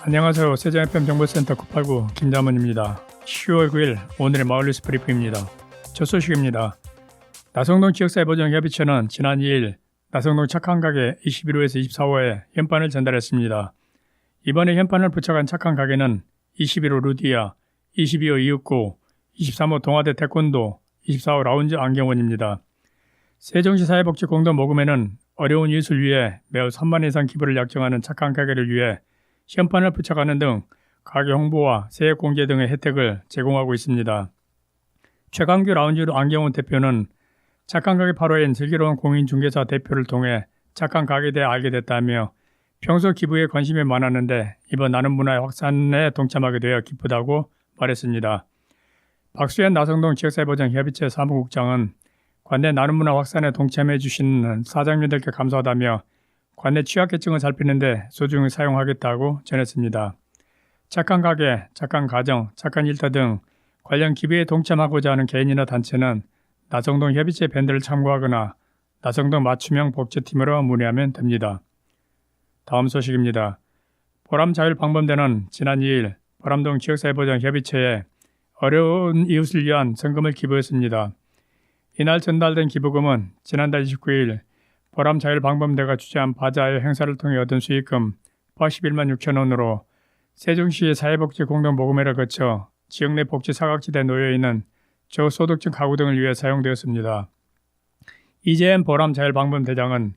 안녕하세요. 세종FM 정보센터 989 김자문입니다. 10월 9일 오늘의 마을뉴스 브리핑입니다. 첫 소식입니다. 나성동 지역사회보장협의체는 지난 2일 나성동 착한가게 21호에서 24호에 현판을 전달했습니다. 이번에 현판을 부착한 착한가게는 21호 루디아, 22호 이윽고, 23호 동아대 태권도, 24호 라운지 안경원입니다. 세종시 사회복지공동모금회는 어려운 이웃을 위해 매월 3만 이상 기부를 약정하는 착한 가게를 위해 현판을 부착하는 등 가게 홍보와 세액 공제 등의 혜택을 제공하고 있습니다. 최강규 라운지 안경원 대표는 착한 가게 8호엔 슬기로운 공인중개사 대표를 통해 착한 가게에 대해 알게 됐다며 평소 기부에 관심이 많았는데 이번 나눔 문화의 확산에 동참하게 되어 기쁘다고 말했습니다. 박수현 나성동 지역사회보장협의체 사무국장은 관내 나눔 문화 확산에 동참해 주신 사장님들께 감사하다며 관내 취약계층을 살피는데 소중히 사용하겠다고 전했습니다. 착한 가게, 착한 가정, 착한 일터 등 관련 기부에 동참하고자 하는 개인이나 단체는 나성동 협의체 밴드를 참고하거나 나성동 맞춤형 복지팀으로 문의하면 됩니다. 다음 소식입니다. 보람자율방범대는 지난 2일 보람동 지역사회보장협의체에 어려운 이웃을 위한 성금을 기부했습니다. 이날 전달된 기부금은 지난달 29일 보람자율방범대가 주최한 바자회 행사를 통해 얻은 수익금 81만 6천 원으로 세종시 사회복지공동모금회를 거쳐 지역 내 복지 사각지대에 놓여있는 저소득층 가구 등을 위해 사용되었습니다. 이재현 보람자율방범대장은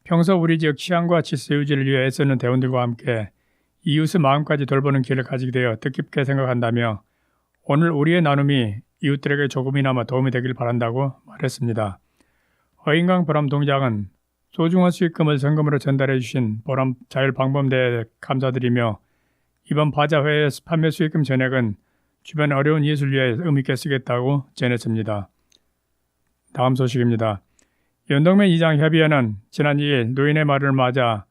평소 우리 지역 치안과 질서 유지를 위해 애쓰는 대원들과 함께 이웃의 마음까지 돌보는 길을 가지게 되어 뜻깊게 생각한다며 오늘 우리의 나눔이 이웃들에게 조금이나마 도움이 되길 바란다고 말했습니다. 허인강 보람동장은 소중한 수익금을 성금으로 전달해 주신 보람자율방범대에 감사드리며 이번 바자회의 판매 수익금 전액은 주변 어려운 이웃을 위해 의미있게 쓰겠다고 전했습니다. 다음 소식입니다. 연동면 이장협의회는 지난 2일 노인의 말을 맞아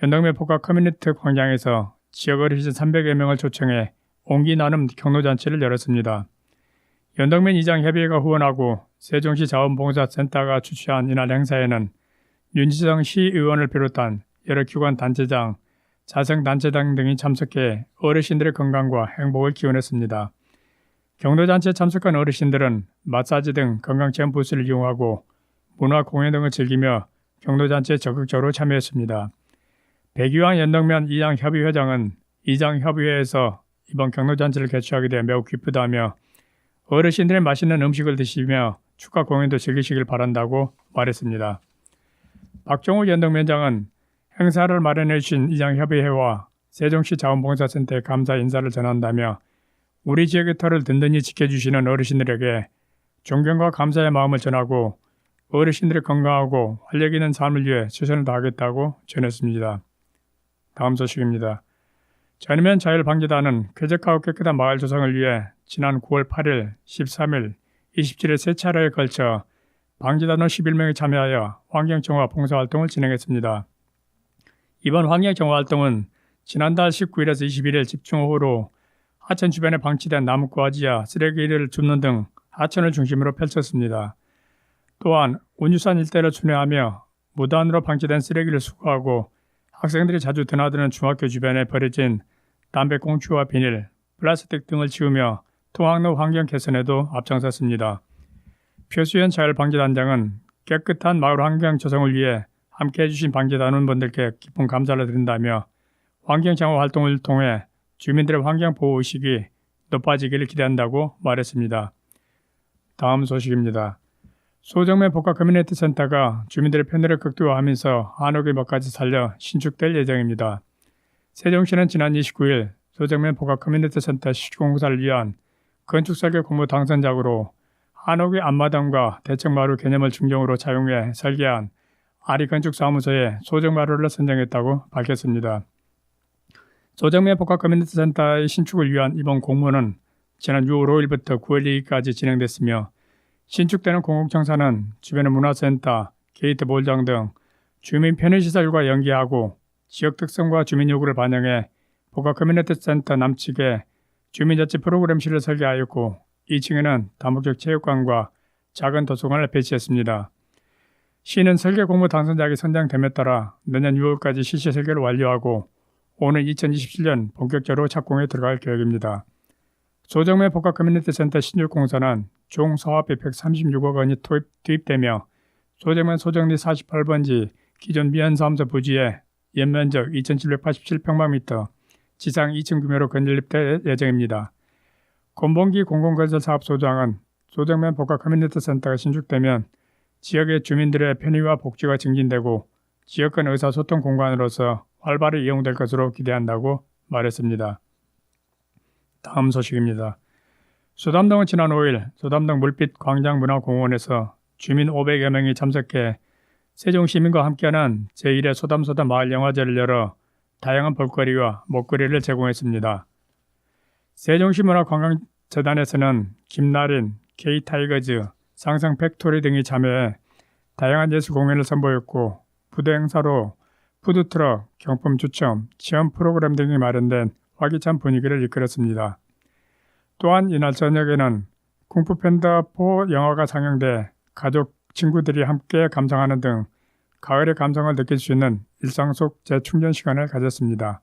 연동면 복합 커뮤니티 광장에서 지역 어르신 300여 명을 초청해 온기 나눔 경로잔치를 열었습니다. 연동면 이장협의회가 후원하고 세종시 자원봉사센터가 주최한 이날 행사에는 윤지성 시의원을 비롯한 여러 기관 단체장, 자성단체장 등이 참석해 어르신들의 건강과 행복을 기원했습니다. 경로잔치에 참석한 어르신들은 마사지 등 건강체험 부스를 이용하고 문화 공연 등을 즐기며 경로잔치에 적극적으로 참여했습니다. 백유한 연동면 이장협의회장은 이장협의회에서 이번 경로잔치를 개최하게 되어 매우 기쁘다며 어르신들의 맛있는 음식을 드시며 축하 공연도 즐기시길 바란다고 말했습니다. 박종욱 연동면장은 행사를 마련해 주신 이장협의회와 세종시 자원봉사센터에 감사 인사를 전한다며 우리 지역의 터를 든든히 지켜주시는 어르신들에게 존경과 감사의 마음을 전하고 어르신들의 건강하고 활력 있는 삶을 위해 최선을 다하겠다고 전했습니다. 다음 소식입니다. 전면 자율방지단은 쾌적하고 깨끗한 마을 조성을 위해 지난 9월 8일, 13일, 27일 세 차례에 걸쳐 방지단원 11명이 참여하여 환경정화 봉사활동을 진행했습니다. 이번 환경정화 활동은 지난달 19일에서 21일 집중호우로 하천 주변에 방치된 나무가지와 쓰레기를 줍는 등 하천을 중심으로 펼쳤습니다. 또한 운유산 일대를 순회하며 무단으로 방치된 쓰레기를 수거하고 학생들이 자주 드나드는 중학교 주변에 버려진 담배 꽁초와 비닐, 플라스틱 등을 치우며 통학로 환경 개선에도 앞장섰습니다. 표수연 자율방지단장은 깨끗한 마을 환경 조성을 위해 함께해 주신 방지단원분들께 깊은 감사를 드린다며 환경정화 활동을 통해 주민들의 환경보호의식이 높아지기를 기대한다고 말했습니다. 다음 소식입니다. 소정면 복합 커뮤니티 센터가 주민들의 편의를 극대화하면서 한옥의 멋까지 살려 신축될 예정입니다. 세종시는 지난 29일 소정면 복합 커뮤니티 센터 시공사를 위한 건축설계 공모 당선작으로 한옥의 앞마당과 대청마루 개념을 중점으로 차용해 설계한 아리건축사무소의 소정마루를 선정했다고 밝혔습니다. 소정면 복합 커뮤니티 센터의 신축을 위한 이번 공모는 지난 6월 5일부터 9월 2일까지 진행됐으며 신축되는 공공청사는 주변의 문화센터, 게이트 볼장 등 주민 편의시설과 연계하고 지역 특성과 주민 요구를 반영해 복합 커뮤니티 센터 남측에 주민자치 프로그램실을 설계하였고 2층에는 다목적 체육관과 작은 도서관을 배치했습니다. 시는 설계 공모 당선작이 선정됨에 따라 내년 6월까지 실시 설계를 완료하고 오는 2027년 본격적으로 착공에 들어갈 계획입니다. 소정면 복합 커뮤니티 센터 신축 공사는 총 사업비 136억 원이 투입되며 소정면 소정리 48번지 기존 미연사무소 부지에 연면적 2,787평방미터, 지상 2층 규모로 건립될 예정입니다. 건봉기 공공건설 사업 소장은 소정면 복합 커뮤니티 센터가 신축되면 지역의 주민들의 편의와 복지가 증진되고 지역 간 의사소통 공간으로서 활발히 이용될 것으로 기대한다고 말했습니다. 다음 소식입니다. 소담동은 지난 5일 소담동 물빛 광장문화공원에서 주민 500여 명이 참석해 세종시민과 함께하는 제1회 소담소담 마을영화제를 열어 다양한 볼거리와 먹거리를 제공했습니다. 세종시 문화관광재단에서는 김나린, K타이거즈, 상상 팩토리 등이 참여해 다양한 예술 공연을 선보였고 부대 행사로 푸드트럭, 경품 추첨, 체험 프로그램 등이 마련된 활기찬 분위기를 이끌었습니다. 또한 이날 저녁에는 쿵푸 팬더 4 영화가 상영돼 가족, 친구들이 함께 감상하는 등 가을의 감성을 느낄 수 있는 일상 속 재충전 시간을 가졌습니다.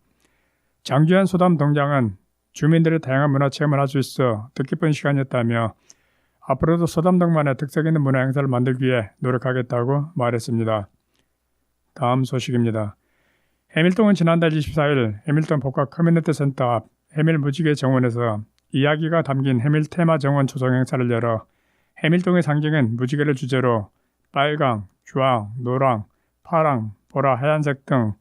장주현 소담동장은 주민들이 다양한 문화체험을 할 수 있어 뜻깊은 시간이었다며 앞으로도 소담동만의 특색 있는 문화 행사를 만들기 위해 노력하겠다고 말했습니다. 다음 소식입니다. 해밀동은 지난달 24일 해밀동 복합 커뮤니티 센터 앞 해밀 무지개 정원에서 이야기가 담긴 해밀 테마 정원 조성 행사를 열어 해밀동의 상징인 무지개를 주제로 빨강, 주황, 노랑, 파랑, 보라, 하얀색 등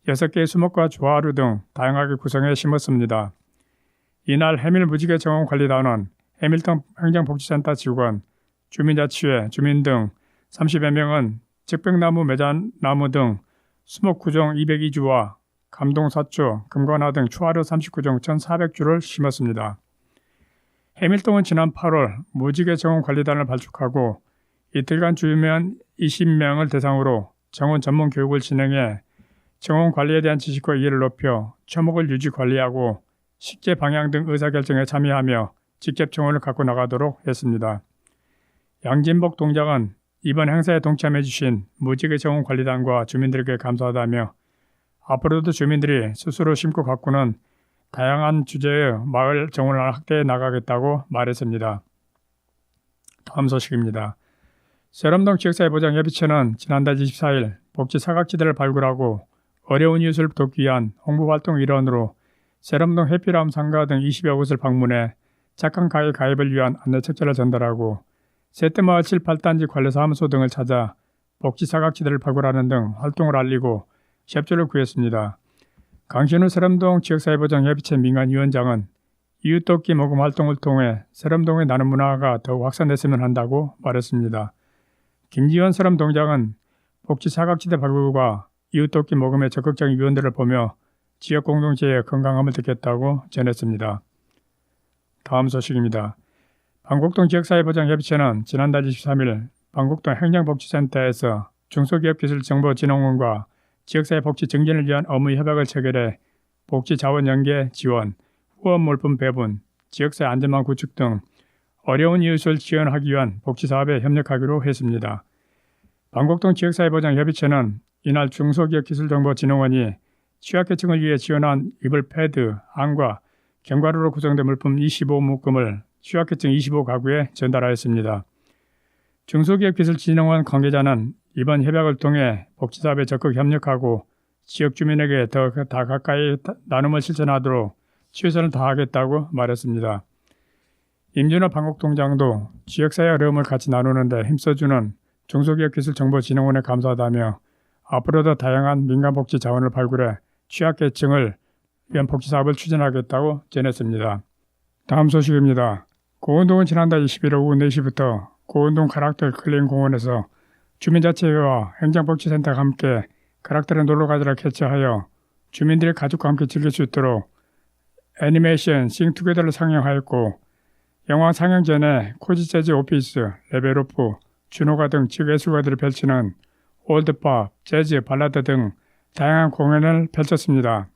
6개의 수목과 조화루 등 다양하게 구성해 심었습니다. 이날 해밀 무지개 정원 관리단원, 해밀동 행정복지센터 직원, 주민자치회, 주민 등 30여 명은 측백나무, 매자나무 등 수목 9종 202주와 감동사초, 금관화 등 초하루 39종 1,400주를 심었습니다. 해밀동은 지난 8월 무지개 정원 관리단을 발족하고 이틀간 주민 20명을 대상으로 정원 전문 교육을 진행해 정원 관리에 대한 지식과 이해를 높여 초목을 유지 관리하고 식재 방향 등 의사결정에 참여하며 직접 정원을 갖고 나가도록 했습니다. 양진복 동장은 이번 행사에 동참해 주신 무지개 정원 관리단과 주민들에게 감사하다며 앞으로도 주민들이 스스로 심고 가꾸는 다양한 주제의 마을 정원을 확대해 나가겠다고 말했습니다. 다음 소식입니다. 세럼동 지역사회보장협의체는 지난달 24일 복지 사각지대를 발굴하고 어려운 이웃을 돕기 위한 홍보활동 일환으로 세럼동 해피라움 상가 등 20여 곳을 방문해 착한 가게 가입을 위한 안내책자를 전달하고 세트마을 7, 8단지 관리사무소 등을 찾아 복지 사각지대를 발굴하는 등 활동을 알리고 협조를 구했습니다. 강신우 세럼동 지역사회보장협의체 민간위원장은 이웃돕기 모금 활동을 통해 세럼동의 나눔 문화가 더욱 확산됐으면 한다고 말했습니다. 김지원 세럼동장은 복지 사각지대 발굴과 이웃돕기 모금의 적극적인 위원들을 보며 지역 공동체의 건강함을 느꼈다고 전했습니다. 다음 소식입니다. 방곡동 지역사회보장협의체는 지난달 23일 방곡동 행정복지센터에서 중소기업기술정보진흥원과 지역사회 복지 증진을 위한 업무 협약을 체결해 복지 자원 연계 지원, 후원 물품 배분, 지역사회 안전망 구축 등 어려운 이웃을 지원하기 위한 복지 사업에 협력하기로 했습니다. 방곡동 지역사회보장협의체는 이날 중소기업기술정보진흥원이 취약계층을 위해 지원한 이불 패드, 안과 견과류로 구성된 물품 25묶음을 취약계층 25가구에 전달하였습니다. 중소기업기술진흥원 관계자는 이번 협약을 통해 복지사업에 적극 협력하고 지역 주민에게 더 가까이 나눔을 실천하도록 최선을 다하겠다고 말했습니다. 임준호 방곡동장도 지역사회 어려움을 같이 나누는 데 힘써주는 중소기업기술정보진흥원에 감사하다며 앞으로도 다양한 민간복지 자원을 발굴해 취약계층을 위한 복지사업을 추진하겠다고 전했습니다. 다음 소식입니다. 고운동은 지난달 21일 오후 4시부터 고운동 가락들 클린공원에서 주민자치회와 행정복지센터가 함께 가락들의 놀러가지를 개최하여 주민들이 가족과 함께 즐길 수 있도록 애니메이션 싱투게더를 상영하였고 영화 상영 전에 코지 재즈 오피스, 레벨오프, 준호가 등 지역 예술가들이 펼치는 올드팝, 재즈, 발라드 등 다양한 공연을 펼쳤습니다.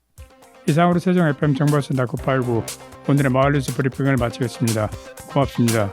이상으로 세종 FM 정보센터 989 오늘의 마을뉴스 브리핑을 마치겠습니다. 고맙습니다.